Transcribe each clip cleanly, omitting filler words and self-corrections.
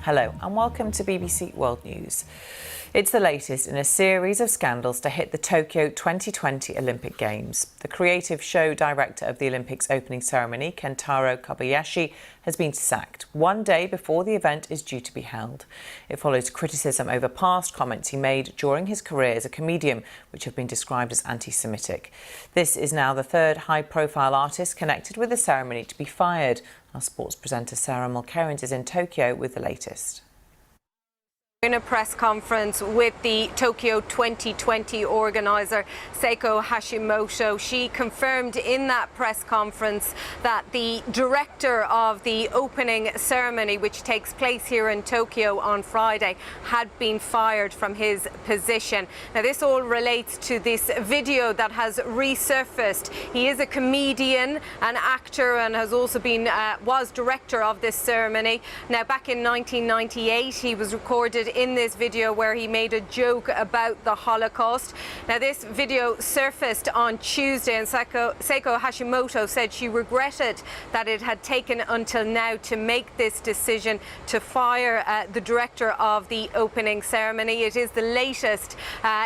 Hello and welcome to BBC World News. It's the latest in a series of scandals to hit the Tokyo 2020 Olympic Games. The creative show director of the Olympics opening ceremony, Kentaro Kobayashi, has been sacked 1 day before the event is due to be held. It follows criticism over past comments he made during his career as a comedian, which have been described as anti-Semitic. This is now the third high-profile artist connected with the ceremony to be fired. Our sports presenter Sarah Mulkerrins is in Tokyo with the latest. In a press conference with the Tokyo 2020 organiser, Seiko Hashimoto, she confirmed in that press conference that the director of the opening ceremony, which takes place here in Tokyo on Friday, had been fired from his position. Now, this all relates to this video that has resurfaced. He is a comedian, an actor, and has also been was director of this ceremony. Now, back in 1998, he was recorded in this video where he made a joke about the Holocaust. Now, this video surfaced on Tuesday, and Seiko Hashimoto said she regretted that it had taken until now to make this decision to fire the director of the opening ceremony. It is the latest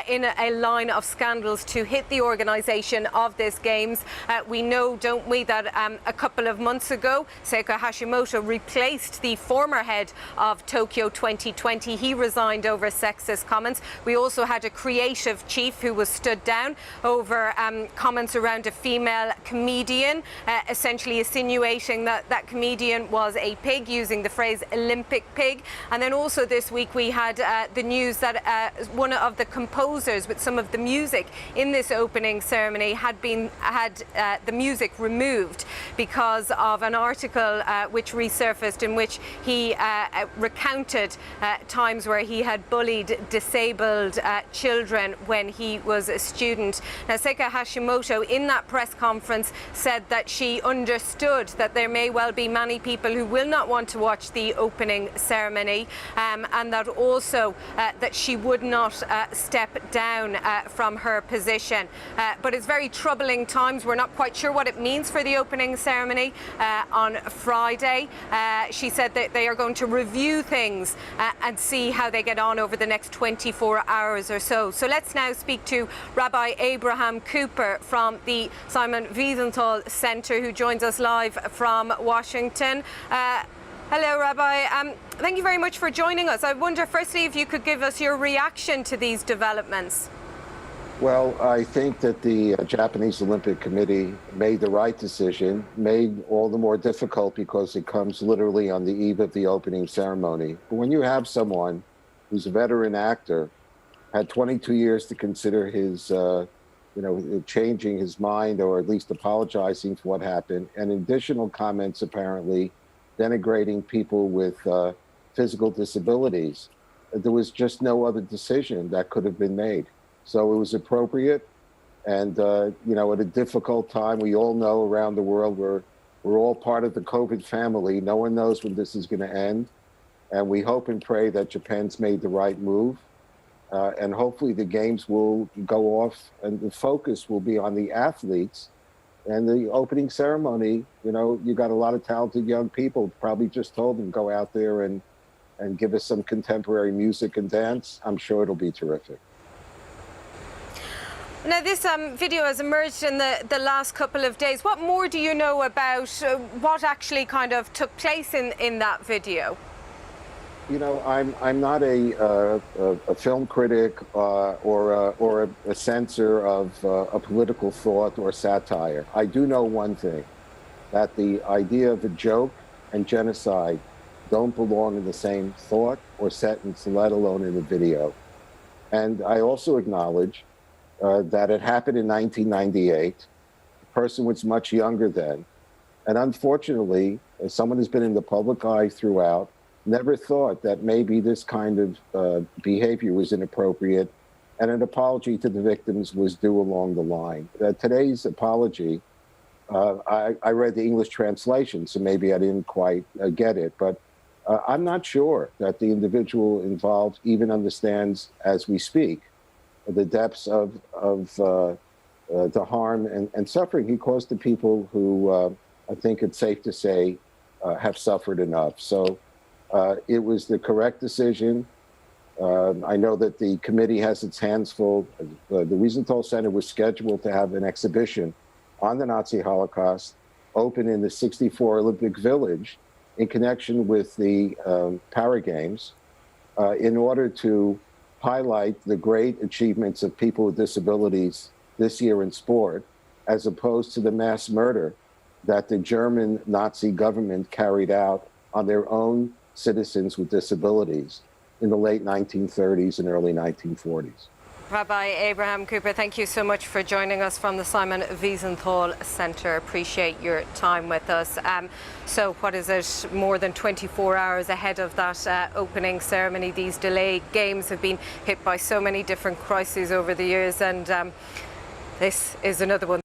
in a line of scandals to hit the organisation of this Games. We know, don't we, that a couple of months ago, Seiko Hashimoto replaced the former head of Tokyo 2020. He resigned over sexist comments. We also had a creative chief who was stood down over comments around a female comedian, essentially insinuating that that comedian was a pig, using the phrase Olympic pig. And then also this week we had the news that one of the composers with some of the music in this opening ceremony had the music removed because of an article which resurfaced in which he recounted times where he had bullied disabled children when he was a student. Now, Seiko Hashimoto in that press conference said that she understood that there may well be many people who will not want to watch the opening ceremony, and that also that she would not step down from her position. But it's very troubling times. We're not quite sure what it means for the opening ceremony on Friday. She said that they are going to review things and see how they get on over the next 24 hours or so. So let's now speak to Rabbi Abraham Cooper from the Simon Wiesenthal Center, who joins us live from Washington. Hello, Rabbi. Thank you very much for joining us. I wonder, firstly, if you could give us your reaction to these developments. Well, I think that the Japanese Olympic Committee made the right decision, made all the more difficult because it comes literally on the eve of the opening ceremony. But when you have someone who's a veteran actor, had 22 years to consider his, changing his mind or at least apologizing for what happened, and additional comments apparently denigrating people with physical disabilities, there was just no other decision that could have been made. So it was appropriate, and at a difficult time. We all know around the world we're all part of the COVID family. No one knows when this is going to end, and we hope and pray that Japan's made the right move, and hopefully the Games will go off, and the focus will be on the athletes. And the opening ceremony, you got a lot of talented young people. Probably just told them go out there and give us some contemporary music and dance. I'm sure it'll be terrific. Now, this video has emerged in the last couple of days. What more do you know about what actually kind of took place in that video? I'm not a film critic or a censor of a political thought or satire. I do know one thing, that the idea of a joke and genocide don't belong in the same thought or sentence, let alone in a video. And I also acknowledge that it happened in 1998. The person was much younger then. And unfortunately, as someone who's been in the public eye throughout, never thought that maybe this kind of behavior was inappropriate, and an apology to the victims was due along the line. Today's apology, I read the English translation, so maybe I didn't quite get it, but I'm not sure that the individual involved even understands, as we speak, the depths of the harm and suffering he caused to people who I think it's safe to say have suffered enough. So It was the correct decision. I know that the committee has its hands full. The Wiesenthal Center was scheduled to have an exhibition on the Nazi Holocaust open in the '64 Olympic Village in connection with the Para Games in order to highlight the great achievements of people with disabilities this year in sport, as opposed to the mass murder that the German Nazi government carried out on their own citizens with disabilities in the late 1930s and early 1940s. Rabbi Abraham Cooper, thank you so much for joining us from the Simon Wiesenthal Centre. Appreciate your time with us. So what is it, more than 24 hours ahead of that opening ceremony? These delayed games have been hit by so many different crises over the years, and this is another one.